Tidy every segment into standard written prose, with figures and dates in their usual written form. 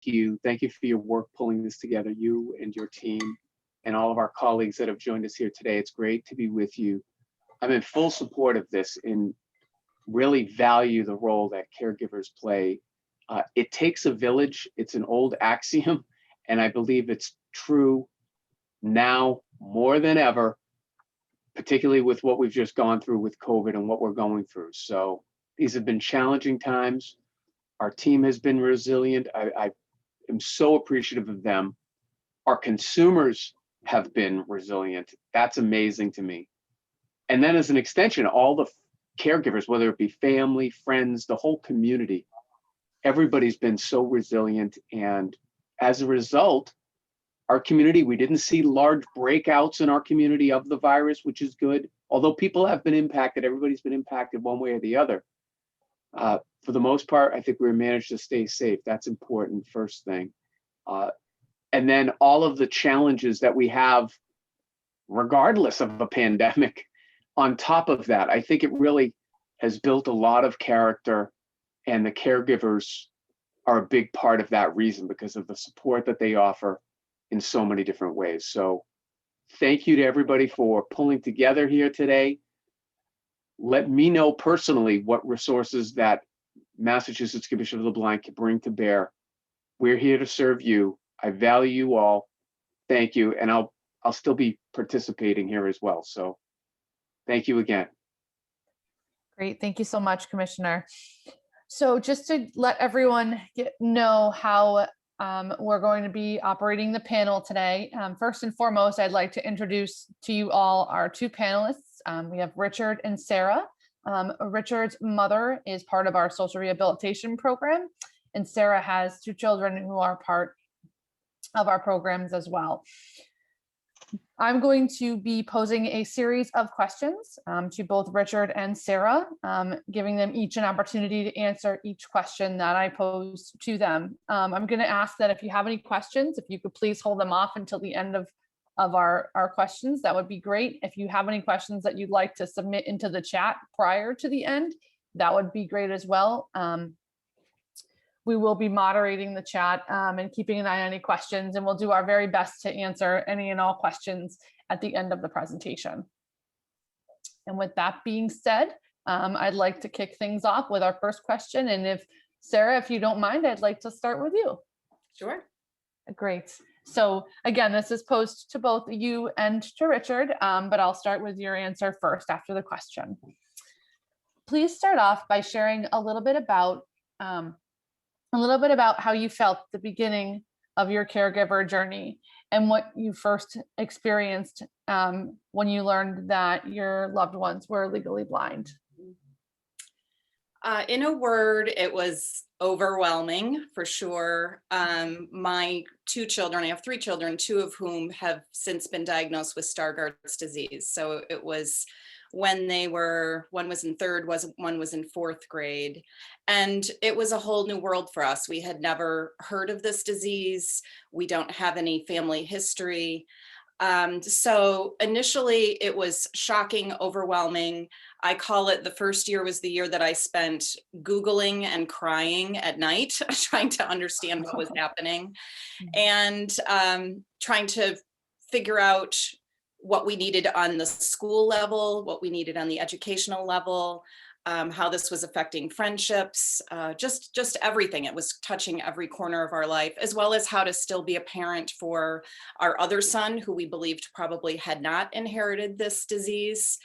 you. Thank you for your work pulling this together, you and your team, and all of our colleagues that have joined us here today. It's great to be with you. I'm in full support of this and really value the role that caregivers play. It takes a village. It's an old axiom, and I believe it's true now more than ever, particularly with what we've just gone through with COVID and what we're going through. So these have been challenging times. Our team has been resilient. I am so appreciative of them. Our consumers have been resilient. That's amazing to me. And then as an extension, all the caregivers, whether it be family, friends, the whole community, everybody's been so resilient. And as a result, our community, we didn't see large breakouts in our community of the virus, which is good. Although people have been impacted, everybody's been impacted one way or the other. For the most part, I think we managed to stay safe. That's important, first thing. And then all of the challenges that we have, regardless of a pandemic, on top of that, I think it really has built a lot of character, and the caregivers are a big part of that reason because of the support that they offer in so many different ways. So thank you to everybody for pulling together here today. Let me know personally what resources that Massachusetts Commission of the Blind can bring to bear. We're here to serve you. I value you all. Thank you. And I'll still be participating here as well. So thank you again. Great. Thank you so much, Commissioner. So just to let everyone know how we're going to be operating the panel today. First and foremost, I'd like to introduce to you all our two panelists. We have Richard and Sarah. Richard's mother is part of our social rehabilitation program, and Sarah has two children who are part of our programs as well. I'm going to be posing a series of questions to both Richard and Sarah, giving them each an opportunity to answer each question that I pose to them. I'm going to ask that if you have any questions, if you could please hold them off until the end of our questions, that would be great. If you have any questions that you'd like to submit into the chat prior to the end, that would be great as well. We will be moderating the chat and keeping an eye on any questions, and we'll do our very best to answer any and all questions at the end of the presentation. And with that being said, I'd like to kick things off with our first question. And if Sarah, if you don't mind, I'd like to start with you. Sure. Great. So again, this is posed to both you and to Richard, but I'll start with your answer first after the question. Please start off by sharing a little bit about how you felt at the beginning of your caregiver journey and what you first experienced when you learned that your loved ones were legally blind. In a word, it was overwhelming for sure. My two children, I have three children, two of whom have since been diagnosed with Stargardt's disease. So it was when they were, one was in third, one was in fourth grade. And it was a whole new world for us. We had never heard of this disease. We don't have any family history. So initially it was shocking, overwhelming. I call it the first year was the year that I spent Googling and crying at night, trying to understand what was happening and trying to figure out what we needed on the school level, what we needed on the educational level, how this was affecting friendships, just everything. It was touching every corner of our life, as well as how to still be a parent for our other son, who we believed probably had not inherited this disease.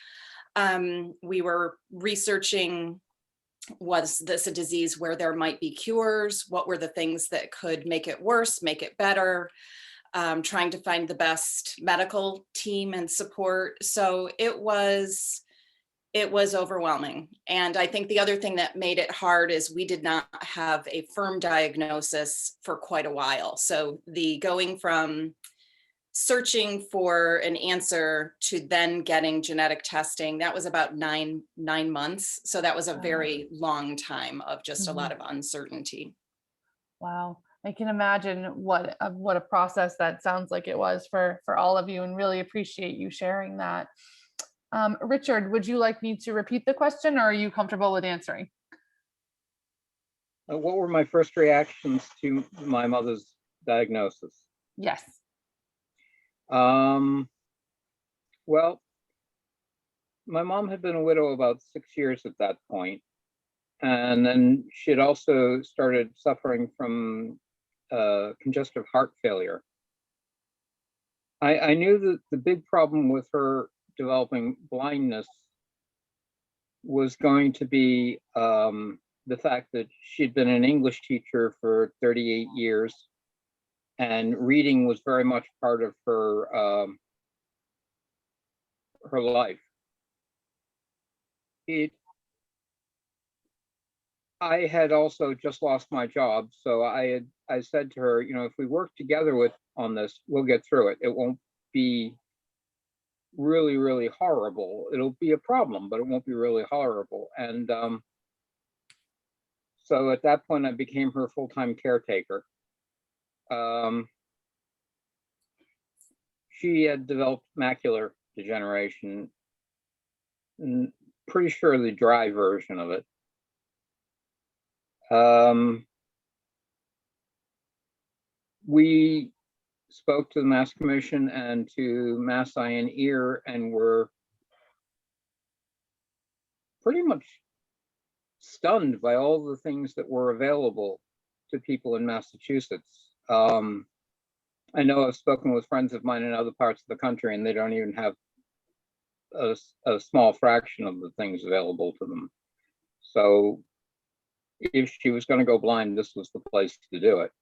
We were researching, was this a disease where there might be cures? What were the things that could make it worse, make it better? Trying to find the best medical team and support. So it was overwhelming. And I think the other thing that made it hard is we did not have a firm diagnosis for quite a while. So the going from searching for an answer to then getting genetic testing, that was about nine months. So that was a very long time of just a lot of uncertainty. Wow. I can imagine what a process that sounds like it was for all of you, and really appreciate you sharing that. Richard, would you like me to repeat the question, or are you comfortable with answering? What were my first reactions to my mother's diagnosis? Yes. Well, my mom had been a widow about 6 years at that point, and then she had also started suffering from congestive heart failure. I knew that the big problem with her developing blindness was going to be the fact that she'd been an English teacher for 38 years, and reading was very much part of her life. I had also just lost my job, so I said to her, you know, if we work together on this, we'll get through it. It won't be really, really horrible. It'll be a problem, but it won't be really horrible. And so at that point, I became her full-time caretaker. She had developed macular degeneration, pretty sure the dry version of it. We spoke to the Mass Commission and to Mass Eye and Ear, and were pretty much stunned by all the things that were available to people in Massachusetts. I know I've spoken with friends of mine in other parts of the country, and they don't even have a small fraction of the things available to them. So if she was going to go blind, this was the place to do it.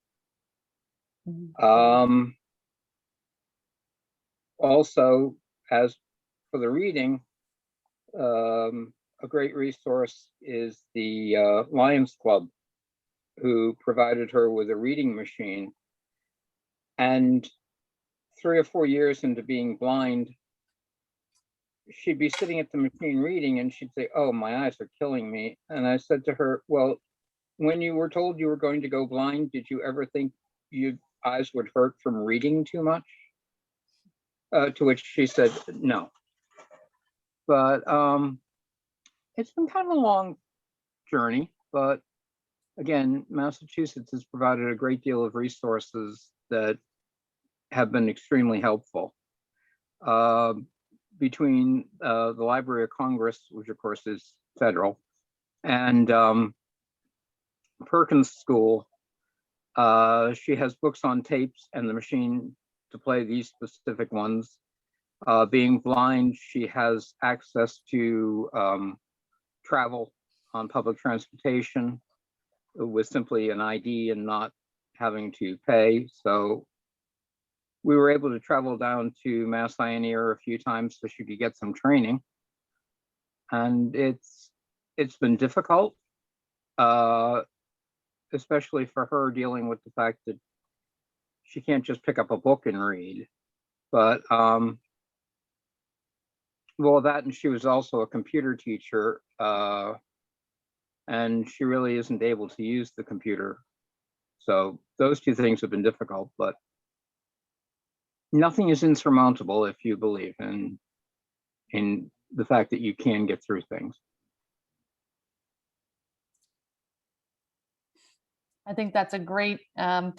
Also, as for the reading, a great resource is the Lions Club, who provided her with a reading machine. And 3 or 4 years into being blind, she'd be sitting at the machine reading, and she'd say, "Oh, my eyes are killing me." And I said to her, "Well, when you were told you were going to go blind, did you ever think your eyes would hurt from reading too much?" To which she said, "No." But it's been kind of a long journey. But again, Massachusetts has provided a great deal of resources that have been extremely helpful. Between the Library of Congress, which of course is federal, and Perkins School, she has books on tapes and the machine to play these specific ones. Being blind, she has access to travel on public transportation with simply an ID and not having to pay. So we were able to travel down to Mass Eye and Ear a few times so she could get some training. And it's been difficult, especially for her, dealing with the fact that she can't just pick up a book and read. But well, that, and she was also a computer teacher, and she really isn't able to use the computer. So those two things have been difficult, but nothing is insurmountable if you believe in the fact that you can get through things. I think that's a great way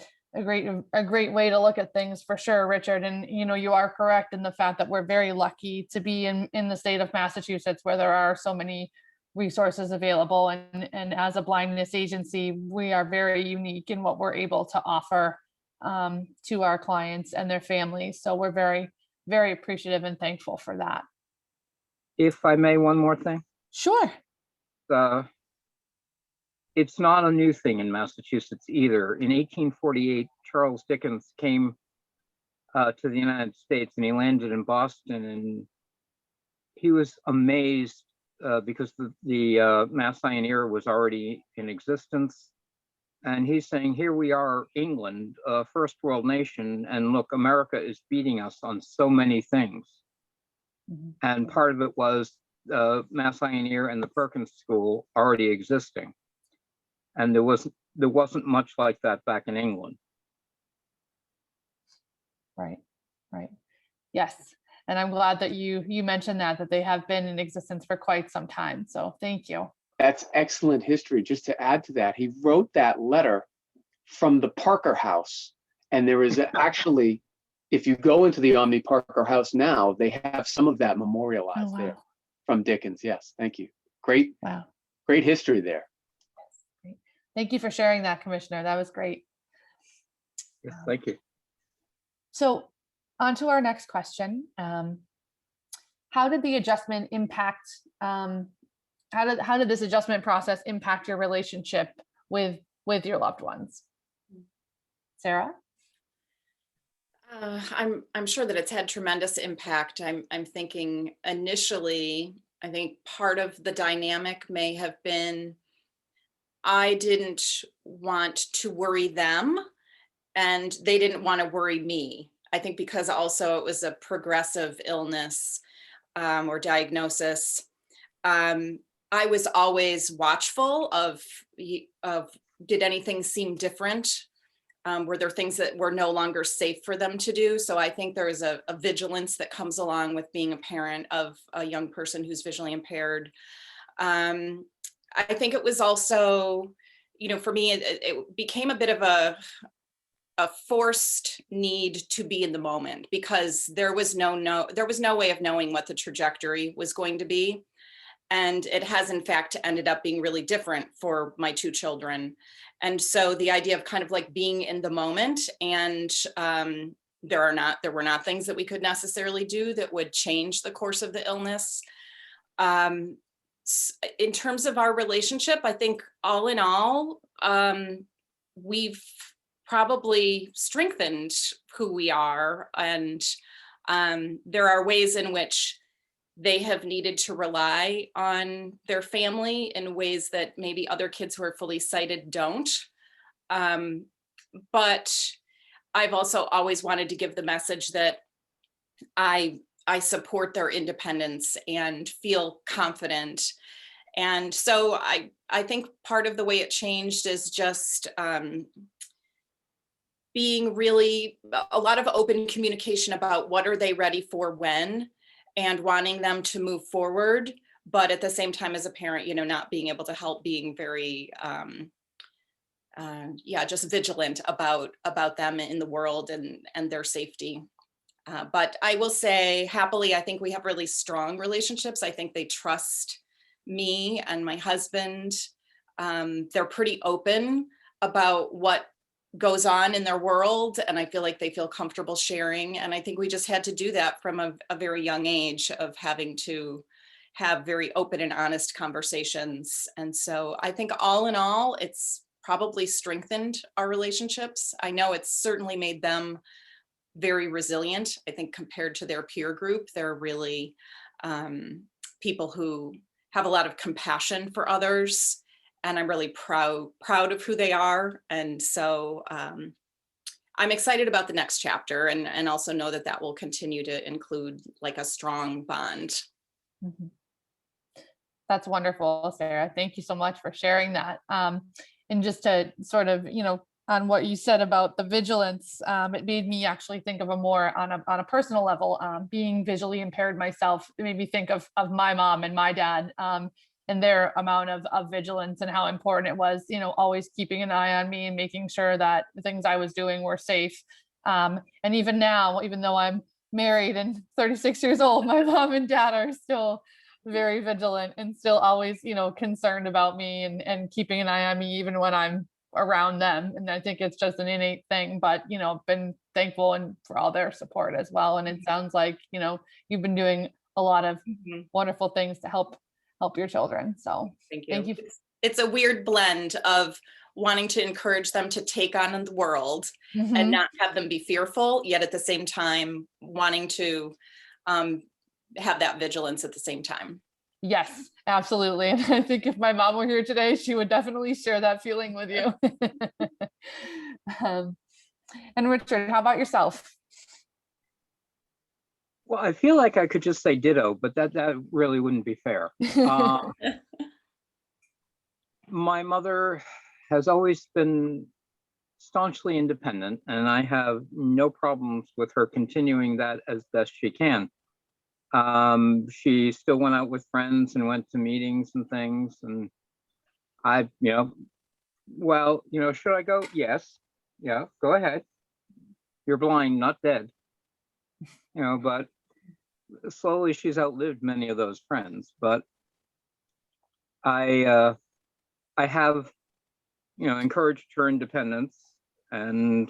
to look at things, for sure, Richard. And you are correct in the fact that we're very lucky to be in the state of Massachusetts, where there are so many resources available. And as a blindness agency, we are very unique in what we're able to offer to our clients and their families. So we're very, very appreciative and thankful for that. If I may, one more thing. Sure. It's not a new thing in Massachusetts either. In 1848, Charles Dickens came to the United States, and he landed in Boston, and he was amazed because the Mass Eye and Ear was already in existence. And he's saying, here we are, England, a first world nation, and look, America is beating us on so many things. Mm-hmm. And part of it was Mass Eye and Ear and the Perkins School already existing. And there wasn't much like that back in England. Right. Yes. And I'm glad that you mentioned that they have been in existence for quite some time. So thank you. That's excellent history. Just to add to that, he wrote that letter from the Parker House. And there is actually, if you go into the Omni Parker House now, they have some of that Oh, memorialized there wow. from Dickens. Yes, thank you. Great, Wow. great history there. Thank you for sharing that, Commissioner. That was great. Yes, thank you. So on to our next question. How did the adjustment impact, how did this adjustment process impact your relationship with your loved ones? Sarah? I'm sure that it's had tremendous impact. I'm thinking initially, I think part of the dynamic may have been I didn't want to worry them and they didn't want to worry me. I think because also it was a progressive illness or diagnosis. I was always watchful of did anything seem different? Were there things that were no longer safe for them to do? So I think there is a vigilance that comes along with being a parent of a young person who's visually impaired. I think it was also, for me, it became a bit of a forced need to be in the moment because there was no way of knowing what the trajectory was going to be. And it has in fact ended up being really different for my two children. And so the idea of kind of like being in the moment, and there were not things that we could necessarily do that would change the course of the illness. In terms of our relationship, I think all in all, we've probably strengthened who we are. And there are ways in which they have needed to rely on their family in ways that maybe other kids who are fully sighted don't. But I've also always wanted to give the message that I support their independence and feel confident. And so I think part of the way it changed is just being really a lot of open communication about what are they ready for when, and wanting them to move forward, but at the same time as a parent, not being able to help, being very, just vigilant about them in the world and their safety. But I will say happily, I think we have really strong relationships. I think they trust me and my husband. They're pretty open about what goes on in their world, and I feel like they feel comfortable sharing. And I think we just had to do that from a very young age of having to have very open and honest conversations. And so I think all in all, it's probably strengthened our relationships. I know it's certainly made them very resilient. I think compared to their peer group, they're really people who have a lot of compassion for others. And I'm really proud of who they are. And so I'm excited about the next chapter, and also know that will continue to include like a strong bond. Mm-hmm. That's wonderful, Sarah. Thank you so much for sharing that. And just to sort of, on what you said about the vigilance, it made me actually think of a more on a personal level. Being visually impaired myself, it made me think of my mom and my dad. And their amount of vigilance and how important it was, always keeping an eye on me and making sure that the things I was doing were safe. And even now, even though I'm married and 36 years old, my mom and dad are still very vigilant and still always, concerned about me and keeping an eye on me even when I'm around them. And I think it's just an innate thing, but, been thankful and for all their support as well. And it sounds like, you've been doing a lot of wonderful things to help your children. So thank you. Thank you. It's a weird blend of wanting to encourage them to take on the world and not have them be fearful, yet at the same time wanting to have that vigilance at the same time. Yes, absolutely. And I think if my mom were here today, she would definitely share that feeling with you. And Richard, how about yourself? Well, I feel like I could just say ditto, but that really wouldn't be fair. My mother has always been staunchly independent, and I have no problems with her continuing that as best she can. She still went out with friends and went to meetings and things, and well, should I go? Yes. Yeah, go ahead. You're blind, not dead. But slowly she's outlived many of those friends. But I have, encouraged her independence, and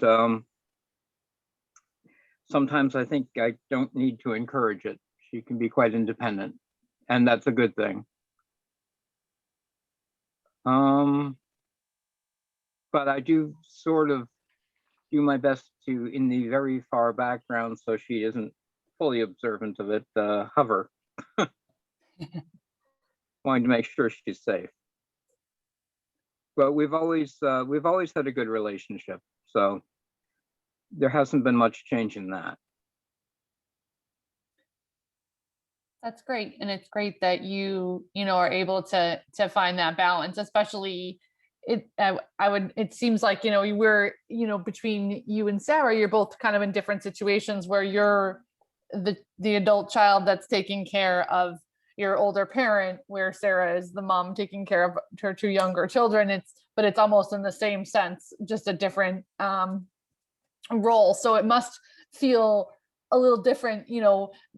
sometimes I think I don't need to encourage it. She can be quite independent, and that's a good thing. But I do sort of do my best to, in the very far background, so she isn't fully observant of it, hover, wanting to make sure she's safe. But we've always had a good relationship, so there hasn't been much change in that. That's great. And it's great that you are able to find that balance, especially it seems like, we're, between you and Sarah, you're both kind of in different situations where you're the adult child that's taking care of your older parent, where Sarah is the mom taking care of her two younger children. But it's almost in the same sense, just a different role. So it must feel a little different,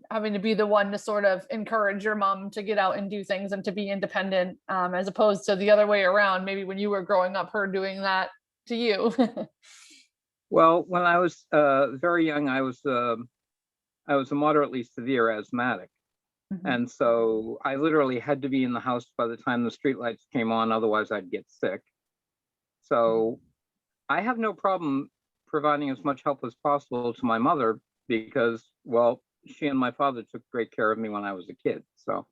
having to be the one to sort of encourage your mom to get out and do things and to be independent, as opposed to the other way around, maybe when you were growing up, her doing that to you. Well, when I was very young, I was a moderately severe asthmatic. Mhm. And so I literally had to be in the house by the time the streetlights came on, otherwise I'd get sick. So I have no problem providing as much help as possible to my mother because, well, she and my father took great care of me when I was a kid. So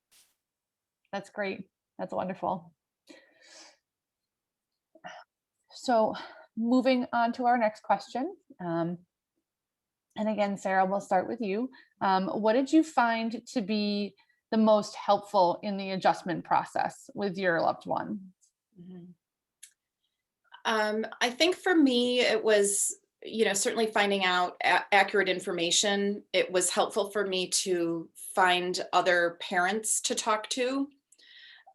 That's great. That's wonderful. So moving on to our next question. And again, Sarah, we'll start with you. What did you find to be the most helpful in the adjustment process with your loved one? Mhm. I think for me, it was, certainly finding out accurate information. It was helpful for me to find other parents to talk to.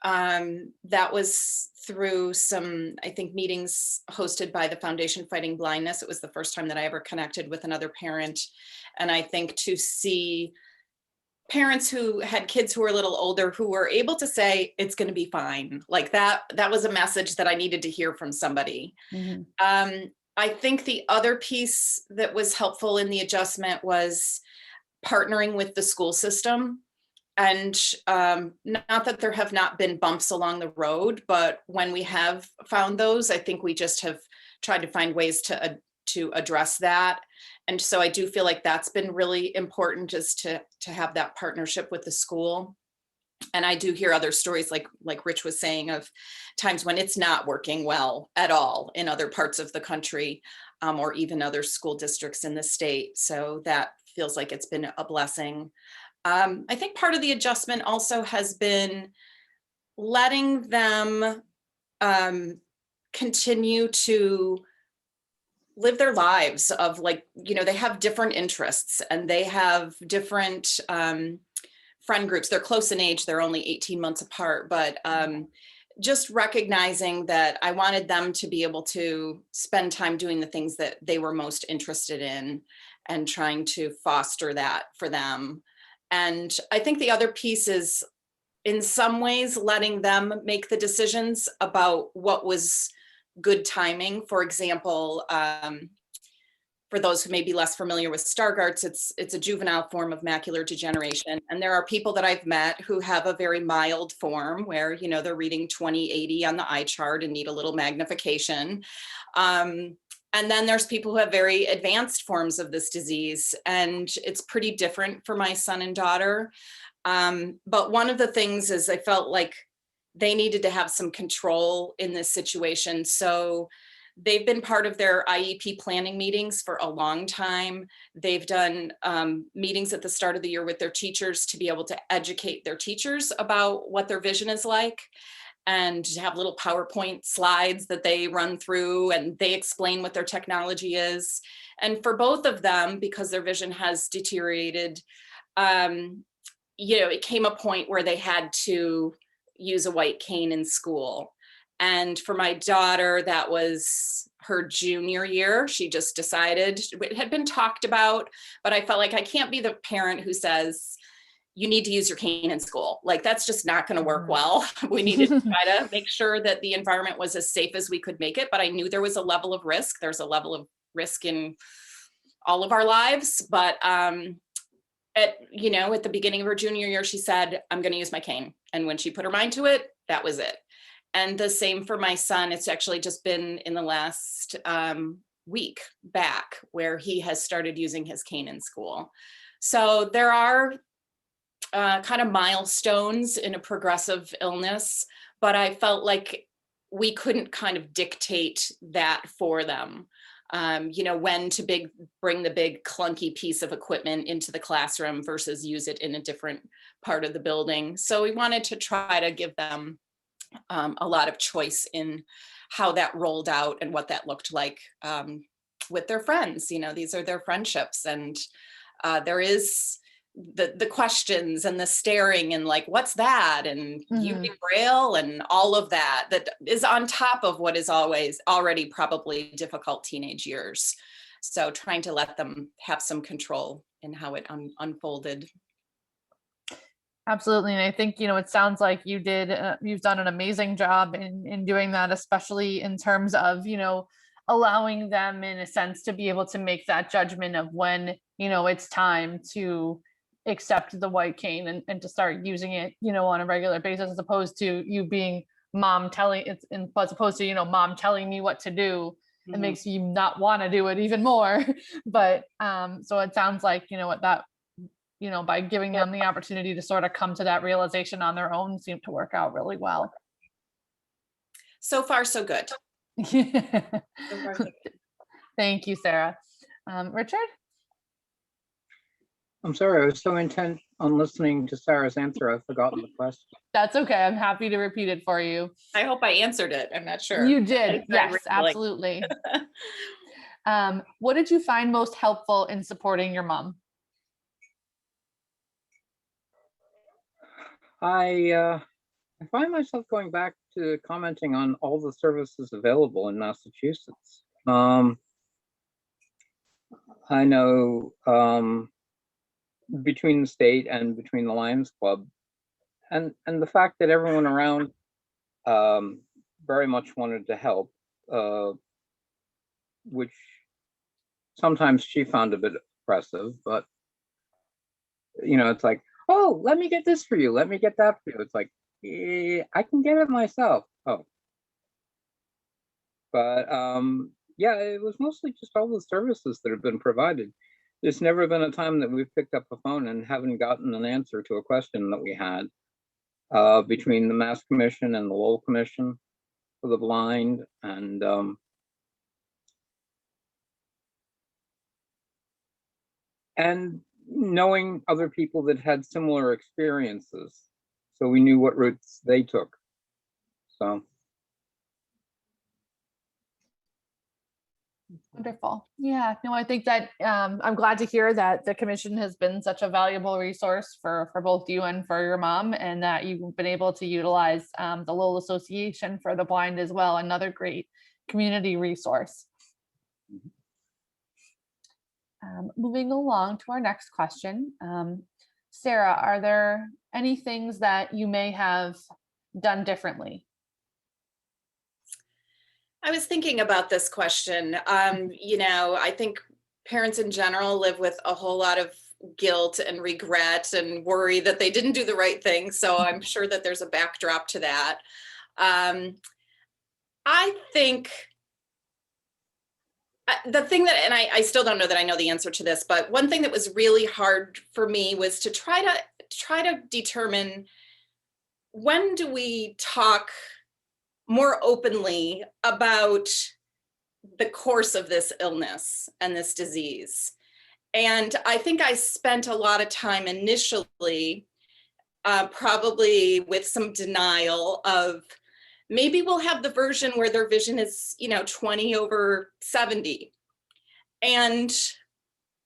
That was through some, I think, meetings hosted by the Foundation Fighting Blindness. It was the first time that I ever connected with another parent. And I think to see parents who had kids who were a little older who were able to say it's going to be fine, like that was a message that I needed to hear from somebody. Mhm. I think the other piece that was helpful in the adjustment was partnering with the school system. And not that there have not been bumps along the road, but when we have found those, I think we just have tried to find ways to address that. And so I do feel like that's been really important, just to have that partnership with the school. And I do hear other stories like Rich was saying, of times when it's not working well at all in other parts of the country, or even other school districts in the state. So that feels like it's been a blessing. I think part of the adjustment also has been letting them continue to live their lives of, like, they have different interests and they have different friend groups. They're close in age. They're only 18 months apart, but just recognizing that I wanted them to be able to spend time doing the things that they were most interested in and trying to foster that for them. And I think the other piece is, in some ways, letting them make the decisions about what was good timing. For example, for those who may be less familiar with Stargardt's, it's a juvenile form of macular degeneration. And there are people that I've met who have a very mild form where, they're reading 20/80 on the eye chart and need a little magnification. And then there's people who have very advanced forms of this disease, and it's pretty different for my son and daughter. But one of the things is I felt like they needed to have some control in this situation. So they've been part of their IEP planning meetings for a long time. They've done meetings at the start of the year with their teachers to be able to educate their teachers about what their vision is like, and have little PowerPoint slides that they run through, and they explain what their technology is. And for both of them, because their vision has deteriorated, it came a point where they had to use a white cane in school. And for my daughter, that was her junior year. She just decided, it had been talked about, but I felt like I can't be the parent who says, you need to use your cane in school. Like, that's just not going to work well. We needed to try to make sure that the environment was as safe as we could make it. But I knew there was a level of risk. There's a level of risk in all of our lives. But at the beginning of her junior year, she said, I'm going to use my cane. And when she put her mind to it, that was it. And the same for my son. It's actually just been in the last week back where he has started using his cane in school. So there are kind of milestones in a progressive illness, but I felt like we couldn't kind of dictate that for them. When to bring the big clunky piece of equipment into the classroom versus use it in a different part of the building. So we wanted to try to give them a lot of choice in how that rolled out and what that looked like with their friends. These are their friendships, and there is the questions and the staring and like, what's that? And using Braille and all of that is on top of what is always already probably difficult teenage years. So trying to let them have some control in how it unfolded. Absolutely. And I think, it sounds like you've done an amazing job in doing that, especially in terms of, allowing them in a sense to be able to make that judgment of when, it's time to accept the white cane and to start using it, on a regular basis, as opposed to you being mom telling mom telling me what to do. It makes you not want to do it even more. But so it sounds like, that by giving them the opportunity to sort of come to that realization on their own seemed to work out really well. So far, so good. Thank you, Sarah. Richard? I'm sorry, I was so intent on listening to Sarah's answer, I've forgotten the question. That's okay. I'm happy to repeat it for you. I hope I answered it. I'm not sure. You did. Yes, absolutely. What did you find most helpful in supporting your mom? I find myself going back to commenting on all the services available in Massachusetts. I know between the state and between the Lions Club, and the fact that everyone around very much wanted to help, which sometimes she found a bit oppressive, but it's like, oh, let me get this for you, let me get that for you. It's like, I can get it myself. Oh, but yeah, it was mostly just all the services that have been provided. There's never been a time that we've picked up a phone and haven't gotten an answer to a question that we had between the Mass Commission and the Lowell Commission for the Blind, and knowing other people that had similar experiences, so we knew what routes they took. So. Wonderful. Yeah, no, I think that I'm glad to hear that the commission has been such a valuable resource for both you and for your mom, and that you've been able to utilize the Lowell Association for the Blind as well, another great community resource. Moving along to our next question. Sarah, are there any things that you may have done differently? I was thinking about this question. I think parents in general live with a whole lot of guilt and regret and worry that they didn't do the right thing. So I'm sure that there's a backdrop to that. I think the thing that, and I still don't know that I know the answer to this, but one thing that was really hard for me was to try to determine, when do we talk more openly about the course of this illness and this disease. And I think I spent a lot of time initially, probably with some denial of, maybe we'll have the version where their vision is, 20/70. And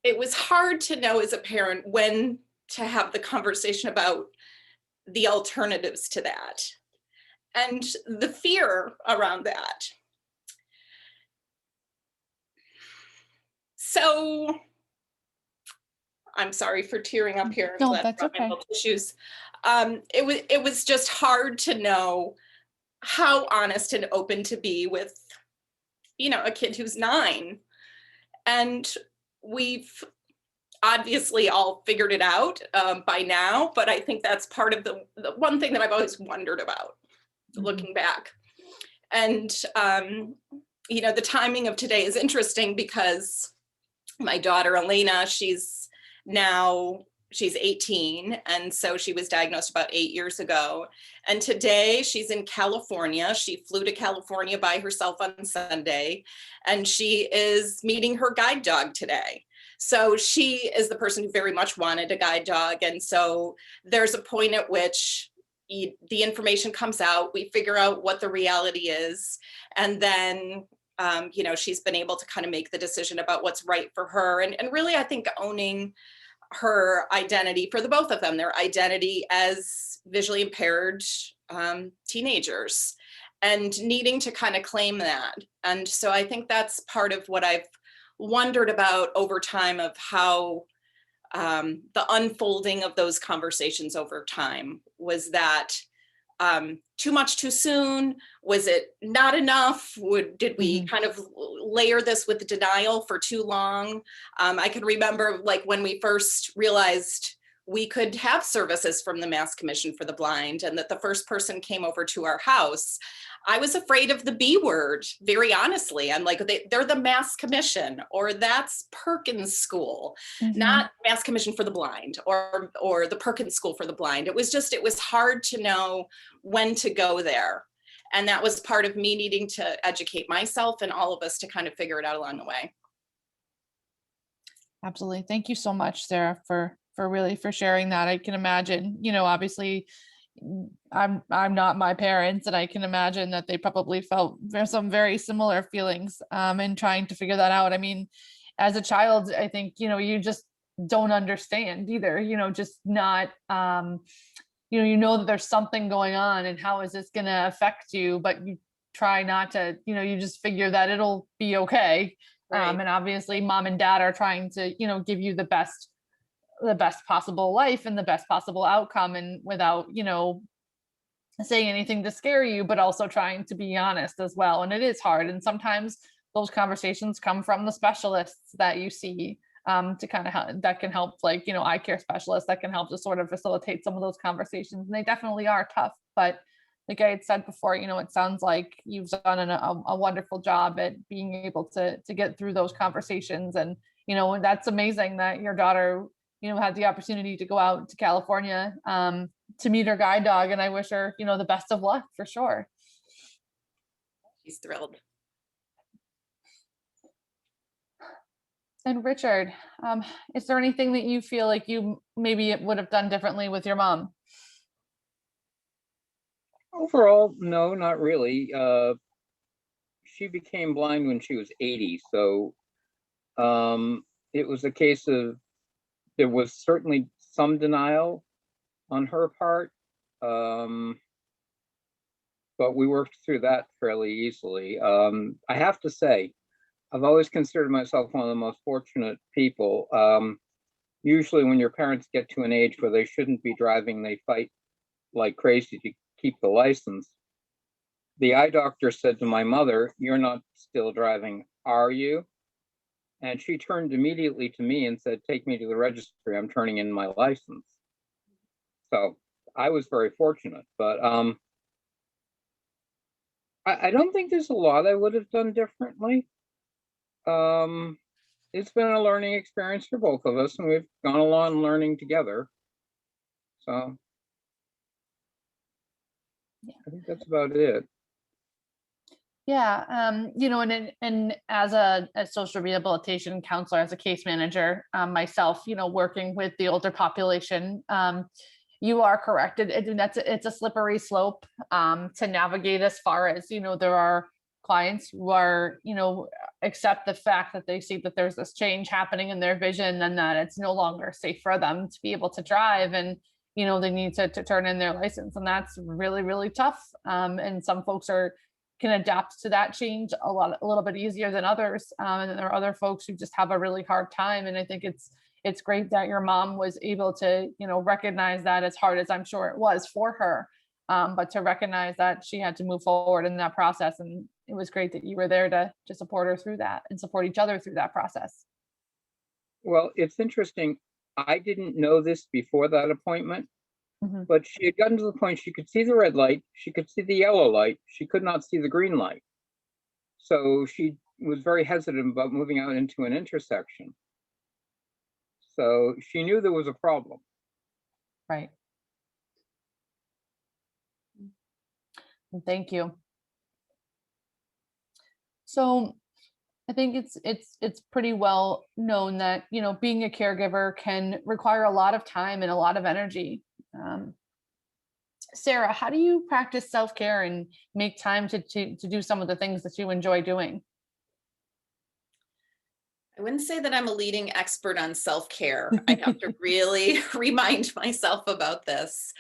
it was hard to know as a parent when to have the conversation about the alternatives to that. and the fear around that. So I'm sorry for tearing up here. No, Glad I that's brought my okay. little tissues. It was just hard to know how honest and open to be with, a kid who's 9. And we've obviously all figured it out by now, but I think that's part of the one thing that I've always wondered about looking back. And, the timing of today is interesting because my daughter, Elena, she's 18. And so she was diagnosed about 8 years ago. And today she's in California. She flew to California by herself on Sunday, and she is meeting her guide dog today. So she is the person who very much wanted a guide dog. And so there's a point at which the information comes out, we figure out what the reality is. And then, she's been able to kind of make the decision about what's right for her. And really, I think owning her identity for the both of them, their identity as visually impaired teenagers, and needing to kind of claim that. And so I think that's part of what I've wondered about over time, of how the unfolding of those conversations over time. Was that too much too soon? Was it not enough? Did we kind of layer this with denial for too long? I can remember like when we first realized we could have services from the Mass Commission for the Blind, and that the first person came over to our house, I was afraid of the B word, very honestly. I'm like, they're the Mass Commission, or that's Perkins School, not Mass Commission for the Blind, or the Perkins School for the Blind. It was hard to know when to go there. And that was part of me needing to educate myself and all of us to kind of figure it out along the way. Absolutely. Thank you so much, Sarah, for sharing that. I can imagine, obviously I'm not my parents, and I can imagine that they probably felt some very similar feelings in trying to figure that out. I mean, as a child, I think, you just don't understand either, just not, you know that there's something going on, and how is this going to affect you, but you try not to, you just figure that it'll be okay. Right. And obviously mom and dad are trying to, give you the best possible life and the best possible outcome, and without, saying anything to scare you, but also trying to be honest as well. And it is hard. And sometimes those conversations come from the specialists that you see, to kind of help, that can help, like, eye care specialists that can help to sort of facilitate some of those conversations. And they definitely are tough, but like I had said before, it sounds like you've done a wonderful job at being able to get through those conversations. And, that's amazing that your daughter, had the opportunity to go out to California to meet her guide dog. And I wish her, the best of luck for sure. She's thrilled. And Richard, is there anything that you feel like you maybe would have done differently with your mom? Overall, no, not really. She became blind when she was 80, so it was a case of, there was certainly some denial on her part, but we worked through that fairly easily. I have to say, I've always considered myself one of the most fortunate people. Usually when your parents get to an age where they shouldn't be driving, they fight like crazy to keep the license. The eye doctor said to my mother, "You're not still driving, are you?" And she turned immediately to me and said, "Take me to the registry. I'm turning in my license." So I was very fortunate, but I don't think there's a lot I would have done differently. It's been a learning experience for both of us, and we've gone along learning together. So Yeah. I think that's about it. Yeah, and as a social rehabilitation counselor, as a case manager, myself, working with the older population, you are correct. It's a slippery slope to navigate, as far as, there are clients who are, accept the fact that they see that there's this change happening in their vision, and that it's no longer safe for them to be able to drive. And they need to turn in their license, and that's really, really tough. And some folks can adapt to that change a little bit easier than others. And then there are other folks who just have a really hard time. And I think it's great that your mom was able to, recognize that, as hard as I'm sure it was for her. But to recognize that she had to move forward in that process. And it was great that you were there to support her through that and support each other through that process. Well, it's interesting. I didn't know this before that appointment, Mhm. but she had gotten to the point she could see the red light, she could see the yellow light, she could not see the green light. So she was very hesitant about moving out into an intersection. So she knew there was a problem. Right. Thank you. So I think it's pretty well known that, being a caregiver can require a lot of time and a lot of energy. Um, Sarah, how do you practice self-care and make time to do some of the things that you enjoy doing? I wouldn't say that I'm a leading expert on self-care. I have to really remind myself about this.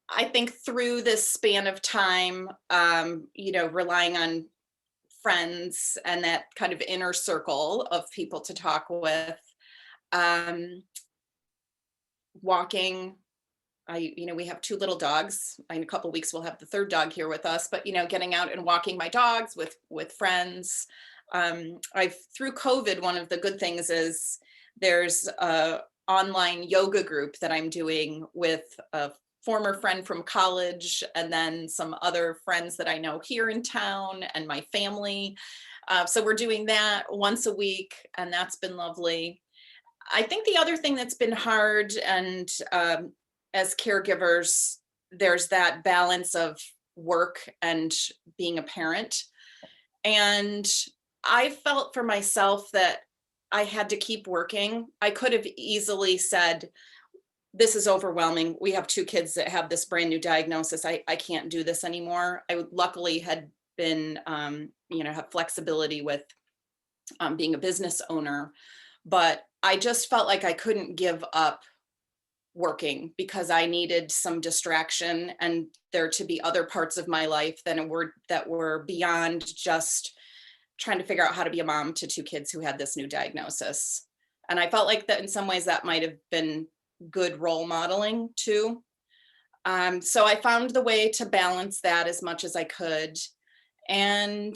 I think through this span of time, relying on friends and that kind of inner circle of people to talk with, um, walking. We have 2 little dogs. In a couple weeks, we'll have the 3rd dog here with us, but, getting out and walking my dogs with friends. Through COVID, one of the good things is there's a online yoga group that I'm doing with a former friend from college, and then some other friends that I know here in town and my family. So we're doing that once a week, and that's been lovely. I think the other thing that's been hard, and as caregivers, there's that balance of work and being a parent. And I felt for myself that I had to keep working. I could have easily said, this is overwhelming. We have 2 kids that have this brand new diagnosis. I can't do this anymore. Luckily had been, have flexibility with being a business owner, but I just felt like I couldn't give up working because I needed some distraction and there to be other parts of my life that were beyond just trying to figure out how to be a mom to 2 kids who had this new diagnosis. And I felt like that in some ways that might have been good role modeling too. So I found the way to balance that as much as I could. And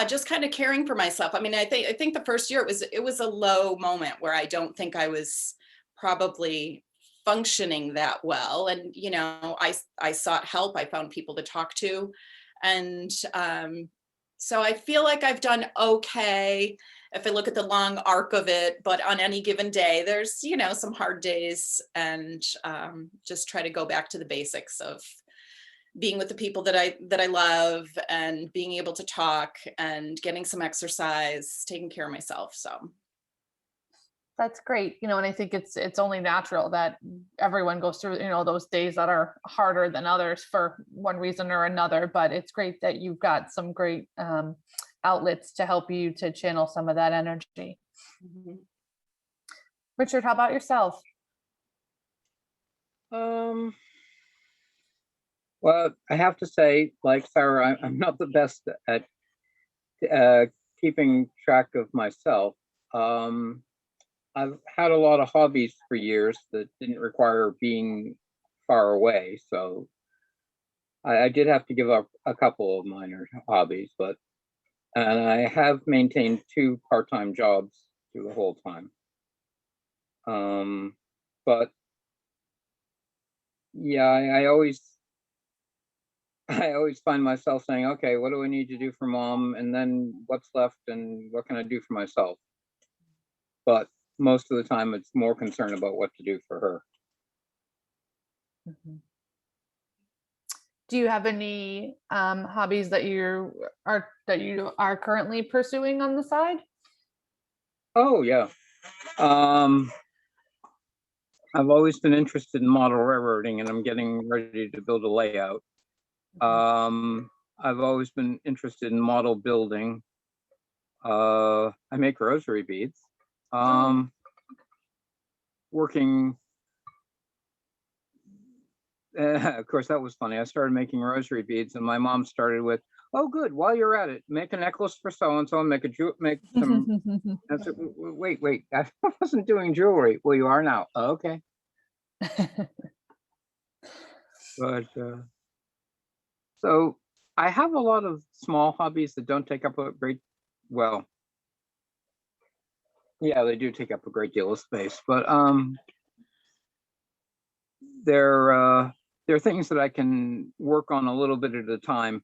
just kind of caring for myself. I mean, I think the first year it was a low moment where I don't think I was probably functioning that well. And, I sought help. I found people to talk to. And so I feel like I've done okay if I look at the long arc of it, but on any given day, there's, some hard days, and just try to go back to the basics of being with the people that I love, and being able to talk and getting some exercise, taking care of myself. So That's great. And I think it's only natural that everyone goes through, those days that are harder than others for one reason or another. But it's great that you've got some great outlets to help you to channel some of that energy. mhm. Richard, how about yourself? Well, I have to say, like Sarah, I'm not the best at keeping track of myself. I've had a lot of hobbies for years that didn't require being far away, so I did have to give up a couple of minor hobbies, and I have maintained 2 part-time jobs through the whole time. But yeah, I always find myself saying, okay, what do I need to do for mom? And then what's left and what can I do for myself? But most of the time it's more concerned about what to do for her. Mhm. Do you have any hobbies that you are currently pursuing on the side? Oh yeah. Um, I've always been interested in model railroading, and I'm getting ready to build a layout. I've always been interested in model building. I make rosary beads. working. Of course, that was funny. I started making rosary beads, and my mom started with, "Oh, good. While you're at it, make a necklace for so and so. Make some." I said, Wait. I wasn't doing jewelry." "Well, you are now." "Oh, okay." But so I have a lot of small hobbies that don't take up a great, well, yeah, they do take up a great deal of space, but they're things that I can work on a little bit at a time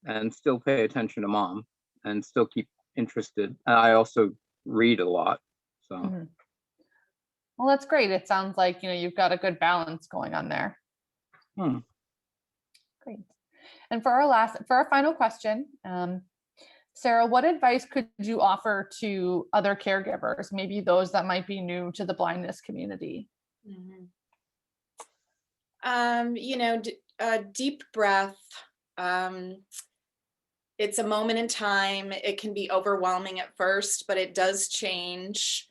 and still pay attention to mom and still keep interested. I also read a lot, so Mhm. Well, that's great. It sounds like, you've got a good balance going on there. hmm. Great. And for our final question, Sarah, what advice could you offer to other caregivers, maybe those that might be new to the blindness community? Mhm. Deep breath. It's a moment in time. It can be overwhelming at first, but it does change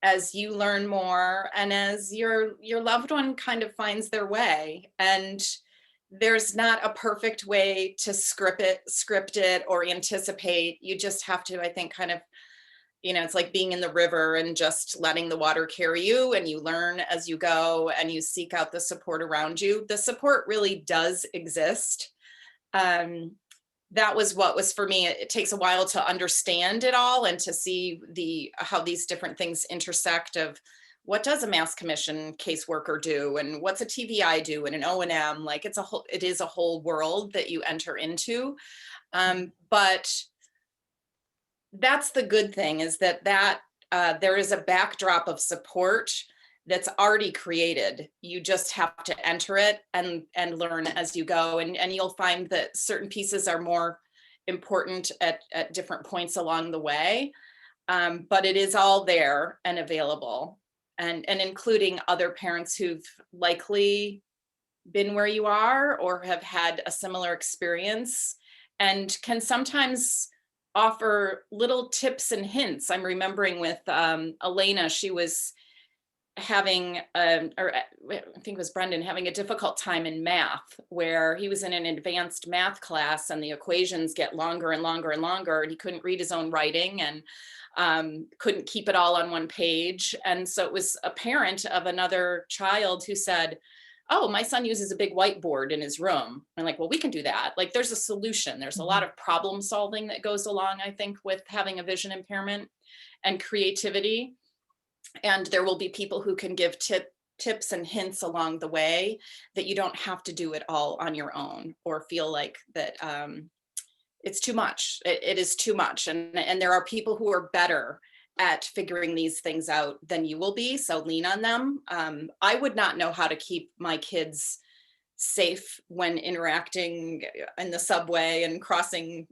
as you learn more and as your loved one kind of finds their way. And there's not a perfect way to script it or anticipate. You just have to, I think, kind of, it's like being in the river and just letting the water carry you, and you learn as you go and you seek out the support around you. The support really does exist. That was what was for me. It takes a while to understand it all and to see how these different things intersect of what does a Mass Commission caseworker do and what's a TVI do and an O&M. Like it is a whole world that you enter into. But that's the good thing, is that there is a backdrop of support that's already created. You just have to enter it and learn as you go. And you'll find that certain pieces are more important at different points along the way. But it is all there and available, and including other parents who've likely been where you are or have had a similar experience and can sometimes offer little tips and hints. I'm remembering with Elena, she was having, or I think it was Brendan, having a difficult time in math, where he was in an advanced math class and the equations get longer and longer and longer, and he couldn't read his own writing and couldn't keep it all on one page. And so it was a parent of another child who said, "Oh, my son uses a big whiteboard in his room." I'm like, "Well, we can do that." Like, there's a solution. There's a lot of problem solving that goes along, I think, with having a vision impairment and creativity. And there will be people who can give tips and hints along the way, that you don't have to do it all on your own or feel like that it's too much. It is too much. And there are people who are better at figuring these things out than you will be. So lean on them. I would not know how to keep my kids safe when interacting in the subway and crossing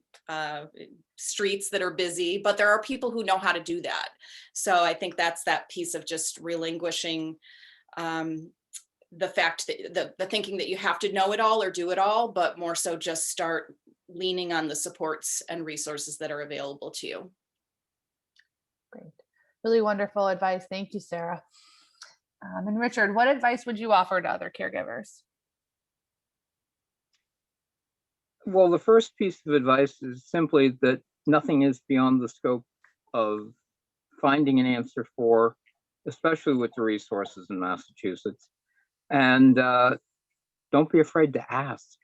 streets that are busy, but there are people who know how to do that. So I think that's that piece of just relinquishing the fact that the thinking that you have to know it all or do it all, but more so just start leaning on the supports and resources that are available to you. Great. Really wonderful advice. Thank you, Sarah. And Richard, what advice would you offer to other caregivers? Well, the first piece of advice is simply that nothing is beyond the scope of finding an answer for, especially with the resources in Massachusetts. And don't be afraid to ask.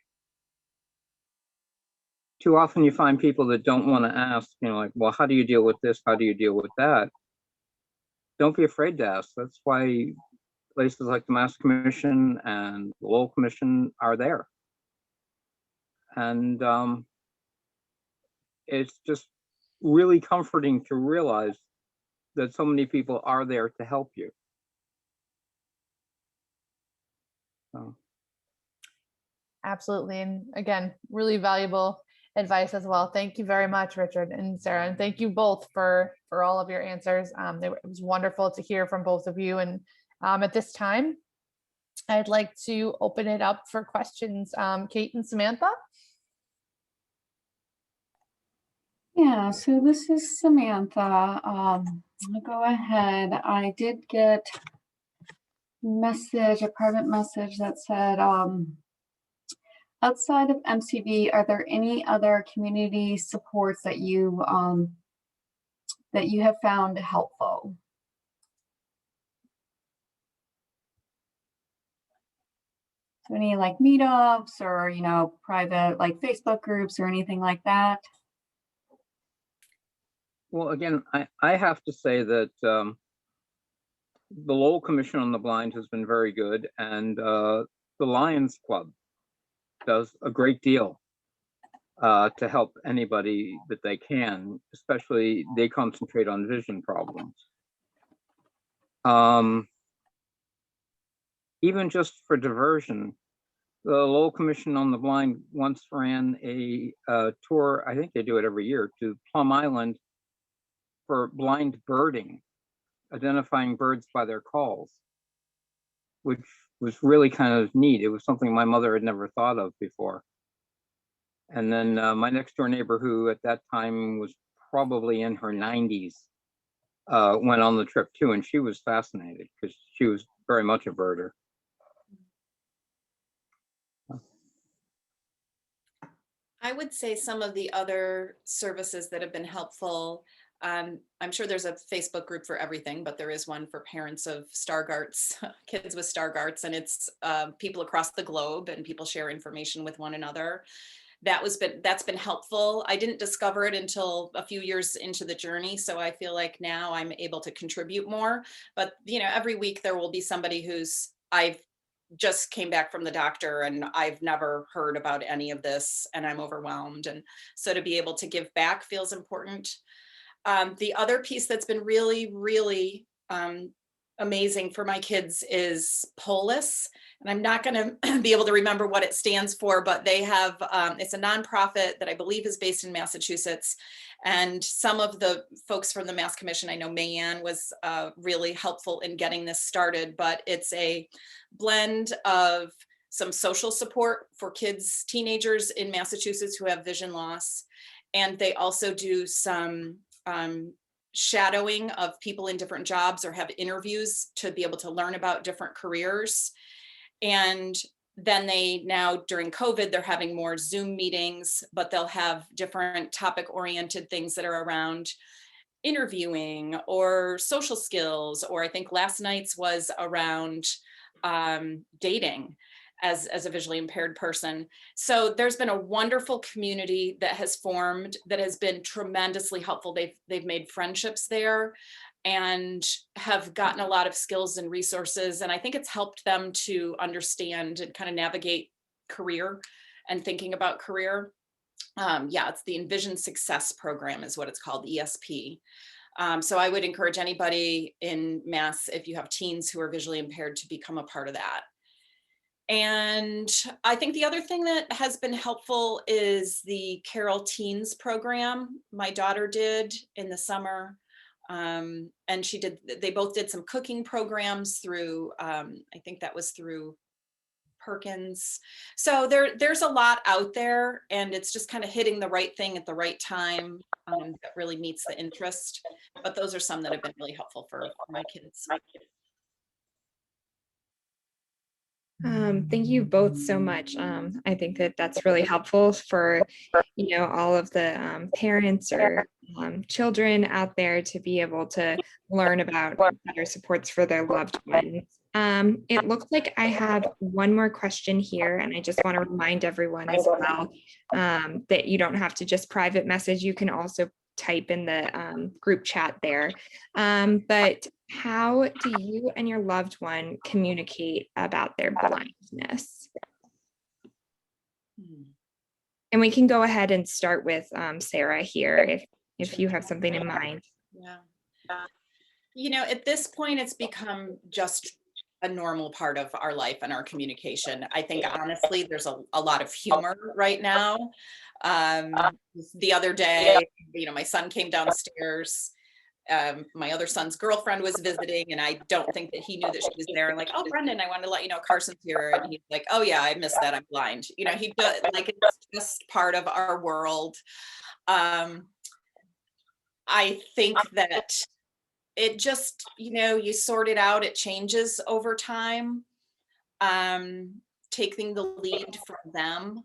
Too often you find people that don't want to ask, like, well, how do you deal with this? How do you deal with that? Don't be afraid to ask. That's why places like the Mass Commission and the Lowell Commission are there. And it's just really comforting to realize that so many people are there to help you. So. Absolutely. And again, really valuable advice as well. Thank you very much, Richard and Sarah. And thank you both for all of your answers. It was wonderful to hear from both of you. And at this time, I'd like to open it up for questions. Kate and Samantha. Yeah, so this is Samantha. I'll go ahead. I did get message, a private message that said, outside of MCV, are there any other community supports that you have found helpful? So any like meetups or, private like Facebook groups or anything like that? Well, again, I have to say that the Lowell Commission on the Blind has been very good, and the Lions Club does a great deal to help anybody that they can, especially they concentrate on vision problems. Even just for diversion, the Lowell Commission on the Blind once ran a tour, I think they do it every year, to Plum Island for blind birding, identifying birds by their calls, which was really kind of neat. It was something my mother had never thought of before. And then my next door neighbor, who at that time was probably in her 90s, went on the trip too, and she was fascinated because she was very much a birder. I would say some of the other services that have been helpful. I'm sure there's a Facebook group for everything, but there is one for parents of Stargardts, kids with Stargardts, and it's people across the globe, and people share information with one another. That's been helpful. I didn't discover it until a few years into the journey, so I feel like now I'm able to contribute more. But every week there will be somebody I've just came back from the doctor and I've never heard about any of this and I'm overwhelmed, and so to be able to give back feels important. The other piece that's been really, really amazing for my kids is Polis. And I'm not going to be able to remember what it stands for, but they have, it's a nonprofit that I believe is based in Massachusetts. And some of the folks from the Mass Commission, I know Mayanne was really helpful in getting this started, but it's a blend of some social support for kids, teenagers in Massachusetts who have vision loss. And they also do some shadowing of people in different jobs or have interviews to be able to learn about different careers. And then now during COVID, they're having more Zoom meetings, but they'll have different topic oriented things that are around interviewing or social skills, or I think last night's was around dating as a visually impaired person. So there's been a wonderful community that has formed that has been tremendously helpful. They've made friendships there and have gotten a lot of skills and resources. And I think it's helped them to understand and kind of navigate career and thinking about career. It's the Envision Success Program is what it's called, ESP. So I would encourage anybody in Mass, if you have teens who are visually impaired, to become a part of that. And I think the other thing that has been helpful is the Carol Teens program my daughter did in the summer. And they both did some cooking programs through, I think that was through Perkins. So there's a lot out there, and it's just kind of hitting the right thing at the right time that really meets the interest. But those are some that have been really helpful for my kids. Thank you both so much. I think that's really helpful for, all of the parents or children out there to be able to learn about better supports for their loved ones. It looks like I have one more question here, and I just want to remind everyone as well that you don't have to just private message. You can also type in the group chat there. But how do you and your loved one communicate about their blindness? And we can go ahead and start with Sarah here if you have something in mind. Yeah. At this point, it's become just a normal part of our life and our communication. I think, honestly, there's a lot of humor right now. The other day, my son came downstairs. My other son's girlfriend was visiting, and I don't think that he knew that she was there. And like, oh, Brendan, I wanted to let you know Carson's here. And he's like, oh yeah, I missed that. I'm blind. He does, like, it's just part of our world. I think that it just, you sort it out, it changes over time. Taking the lead from them.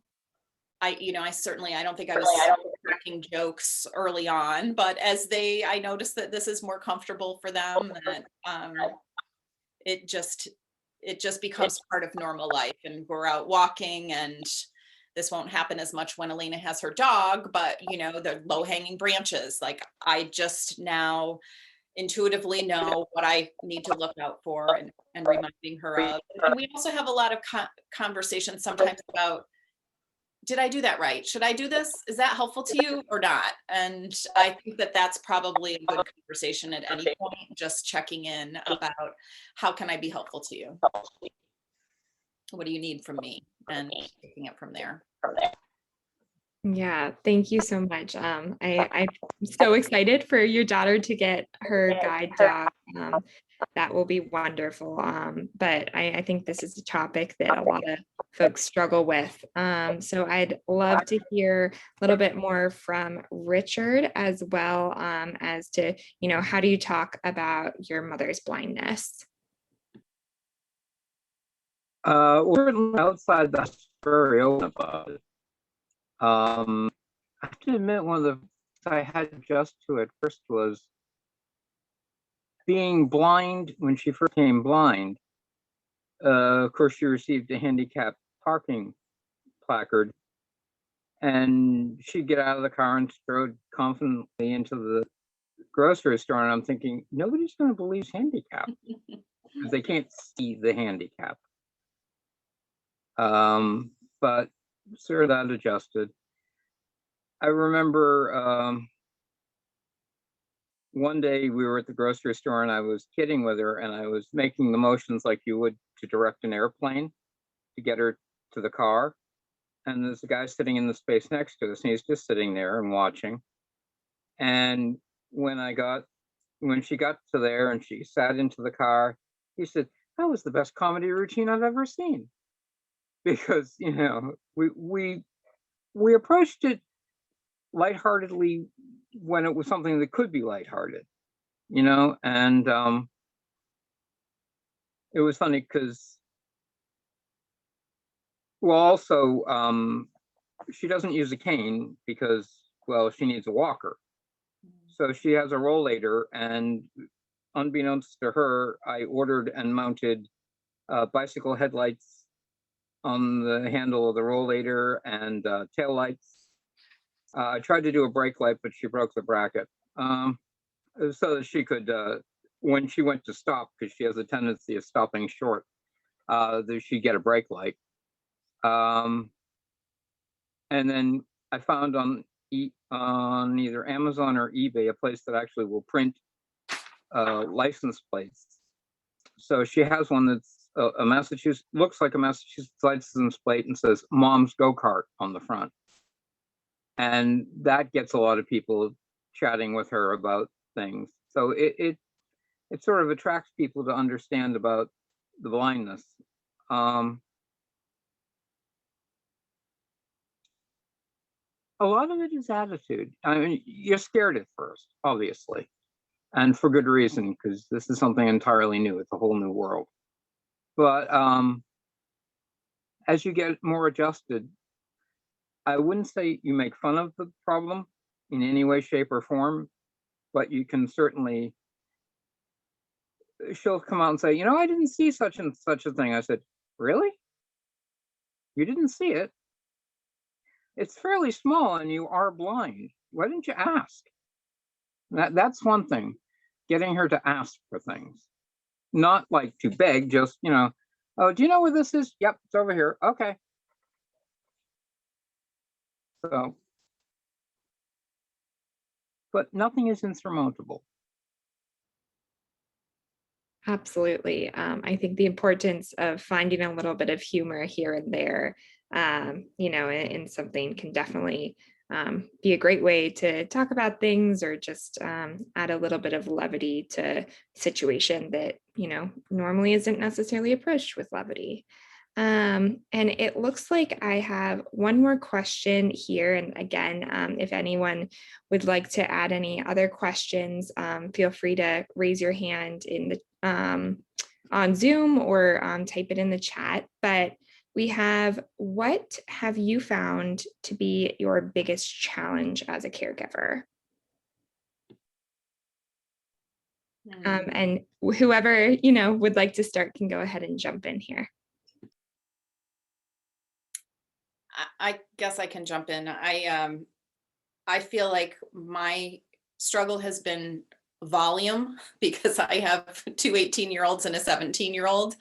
I don't think I was cracking jokes early on, but I noticed that this is more comfortable for them, that it just becomes part of normal life, and we're out walking, and this won't happen as much when Alina has her dog, but the low-hanging branches, like I just now intuitively know what I need to look out for, and reminding her of. And we also have a lot of conversations sometimes about, did I do that right? Should I do this? Is that helpful to you or not? And I think that that's probably a good conversation at any point, just checking in about how can I be helpful to you? What do you need from me? And taking it from there. Yeah, thank you so much. I'm so excited for your daughter to get her guide dog. That will be wonderful. But I think this is a topic that a lot of folks struggle with. So I'd love to hear a little bit more from Richard as well, as to, how do you talk about your mother's blindness? We're outside the very open about it. I have to admit, one of the things I had to adjust to at first was being blind. When she first became blind, of course, she received a handicap parking placard, and she'd get out of the car and strode confidently into the grocery store. And I'm thinking, nobody's going to believe she's handicapped because they can't see the handicap. But sort of that adjusted. I remember one day we were at the grocery store and I was kidding with her, and I was making the motions like you would to direct an airplane to get her to the car. And there's a guy sitting in the space next to us, and he's just sitting there and watching. And when she got to there and she sat into the car, he said, "That was the best comedy routine I've ever seen." Because, we approached it lightheartedly when it was something that could be lighthearted, and it was funny because, well, also, she doesn't use a cane because, well, she needs a walker. So she has a rollator, and unbeknownst to her, I ordered and mounted bicycle headlights on the handle of the rollator and tail lights. I tried to do a brake light, but she broke the bracket. So that she could, when she went to stop, because she has a tendency of stopping short, that she'd get a brake light. And then I found on either Amazon or eBay a place that actually will print license plates. So she has one that's a Massachusetts, looks like a Massachusetts license plate, and says "Mom's Go-Kart" on the front. And that gets a lot of people chatting with her about things. So it sort of attracts people to understand about the blindness. A lot of it is attitude. I mean, you're scared at first, obviously, and for good reason, because this is something entirely new. It's a whole new world. But as you get more adjusted, I wouldn't say you make fun of the problem in any way, shape, or form, but you can certainly, she'll come out and say, "I didn't see such and such a thing." I said, "Really? You didn't see it? It's fairly small and you are blind. Why didn't you ask?" That's one thing, getting her to ask for things. Not like to beg, just, "Oh, do you know where this is?" "Yep, it's over here." "Okay." So, but nothing is insurmountable. Absolutely. I think the importance of finding a little bit of humor here and there, in something can definitely be a great way to talk about things, or just add a little bit of levity to a situation that, normally isn't necessarily approached with levity. And it looks like I have one more question here. And again, if anyone would like to add any other questions, feel free to raise your hand in the on Zoom or type it in the chat. But we have, what have you found to be your biggest challenge as a caregiver? And whoever, would like to start can go ahead and jump in here. I guess I can jump in. I feel like my struggle has been volume because I have two 18-year-olds and a 17-year-old,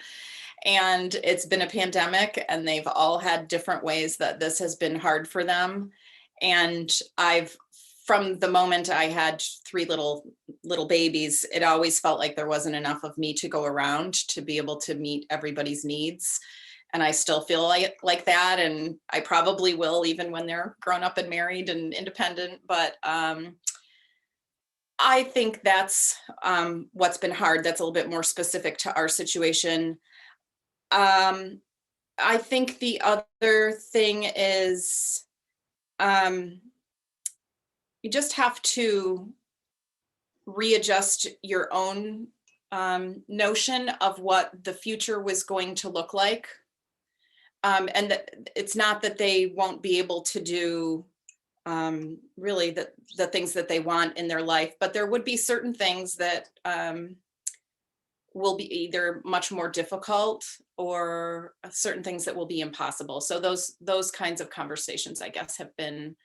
and it's been a pandemic, and they've all had different ways that this has been hard for them. And from the moment I had three little babies, it always felt like there wasn't enough of me to go around to be able to meet everybody's needs. And I still feel like that. And I probably will, even when they're grown up and married and independent. But I think that's what's been hard. That's a little bit more specific to our situation. I think the other thing is you just have to readjust your own notion of what the future was going to look like. And that it's not that they won't be able to do really the things that they want in their life, but there would be certain things that will be either much more difficult or certain things that will be impossible. So those kinds of conversations, I guess, have been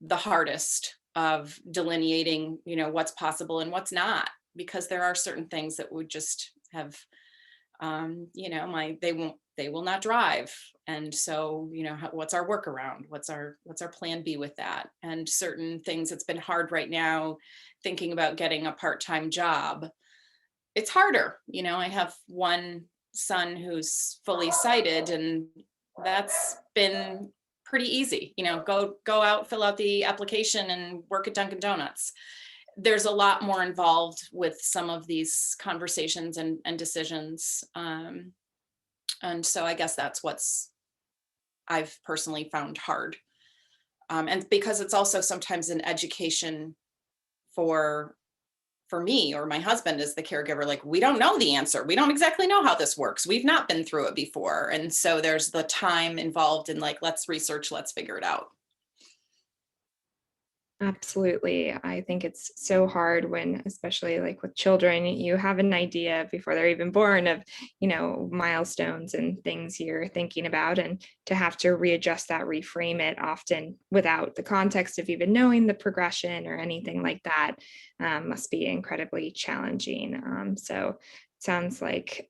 the hardest of delineating, what's possible and what's not, because there are certain things that would just have, they will not drive. And so, what's our workaround? What's our plan B with that? And certain things, it's been hard right now, thinking about getting a part-time job. It's harder. I have one son who's fully sighted, and that's been pretty easy. Go out, fill out the application and work at Dunkin' Donuts. There's a lot more involved with some of these conversations and decisions. And so I guess that's what's I've personally found hard. And because it's also sometimes an education for me or my husband as the caregiver, like, we don't know the answer. We don't exactly know how this works. We've not been through it before. And so there's the time involved in, like, let's research, let's figure it out. Absolutely. I think it's so hard when, especially like with children, you have an idea before they're even born of, milestones and things you're thinking about, and to have to readjust that, reframe it often without the context of even knowing the progression or anything like that must be incredibly challenging. So it sounds like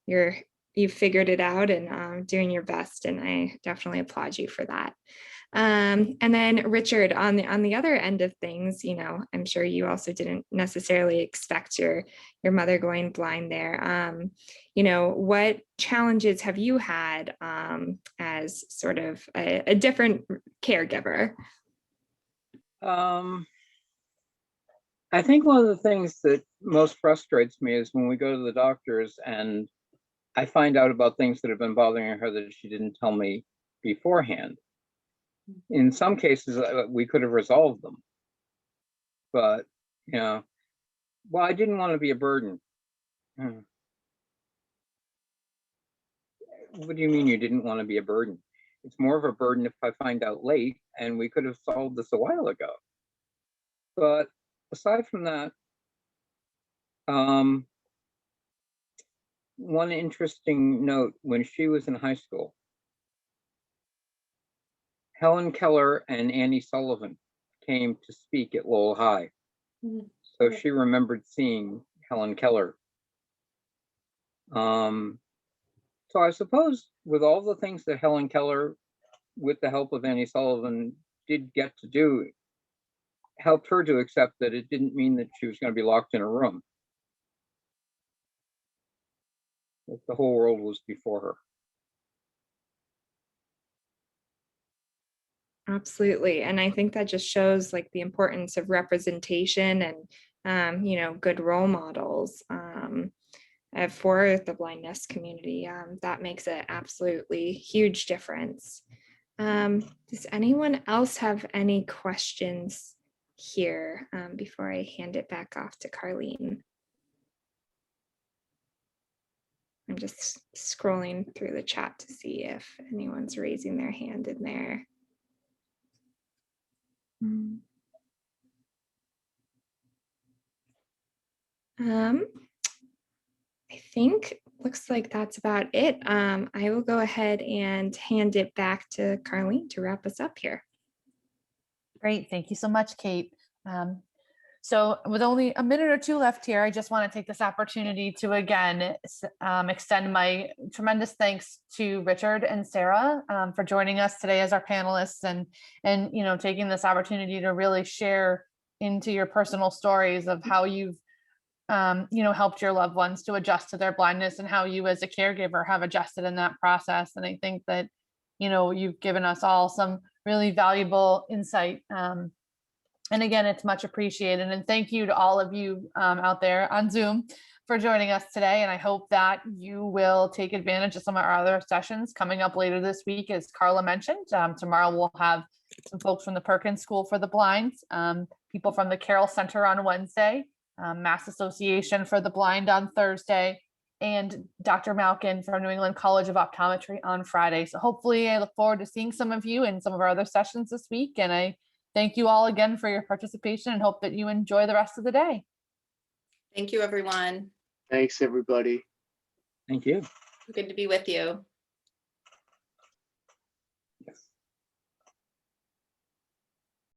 you've figured it out and doing your best, and I definitely applaud you for that. And then Richard, on the other end of things, I'm sure you also didn't necessarily expect your mother going blind there. What challenges have you had as sort of a different caregiver? I think one of the things that most frustrates me is when we go to the doctors and I find out about things that have been bothering her that she didn't tell me beforehand. In some cases, we could have resolved them, but, well, I didn't want to be a burden. What do you mean you didn't want to be a burden? It's more of a burden if I find out late, and we could have solved this a while ago. But aside from that, one interesting note, when she was in high school, Helen Keller and Annie Sullivan came to speak at Lowell High. Mm-hmm. So she remembered seeing Helen Keller. So I suppose with all the things that Helen Keller, with the help of Annie Sullivan, did get to do, helped her to accept that it didn't mean that she was going to be locked in a room. That the whole world was before her. Absolutely. And I think that just shows like the importance of representation and, good role models. for the blindness community. That makes an absolutely huge difference. Does anyone else have any questions here before I hand it back off to Carlene? I'm just scrolling through the chat to see if anyone's raising their hand in there. I think looks like that's about it. I will go ahead and hand it back to Carlene to wrap us up here. Great. Thank you so much, Kate. So with only a minute or two left here, I just want to take this opportunity to again extend my tremendous thanks to Richard and Sarah for joining us today as our panelists and you know, taking this opportunity to really share into your personal stories of how you've you know, helped your loved ones to adjust to their blindness and how you as a caregiver have adjusted in that process. And I think that, you know, you've given us all some really valuable insight. And again, it's much appreciated. And thank you to all of you out there on Zoom for joining us today. And I hope that you will take advantage of some of our other sessions coming up later this week. As Carla mentioned, tomorrow we'll have some folks from the Perkins School for the Blind, people from the Carroll Center on Wednesday, Mass Association for the Blind on Thursday, and Dr. Malkin from New England College of Optometry on Friday. So hopefully I look forward to seeing some of you in some of our other sessions this week. And I thank you all again for your participation and hope that you enjoy the rest of the day. Thank you, everyone. Thanks, everybody. Thank you. Good to be with you.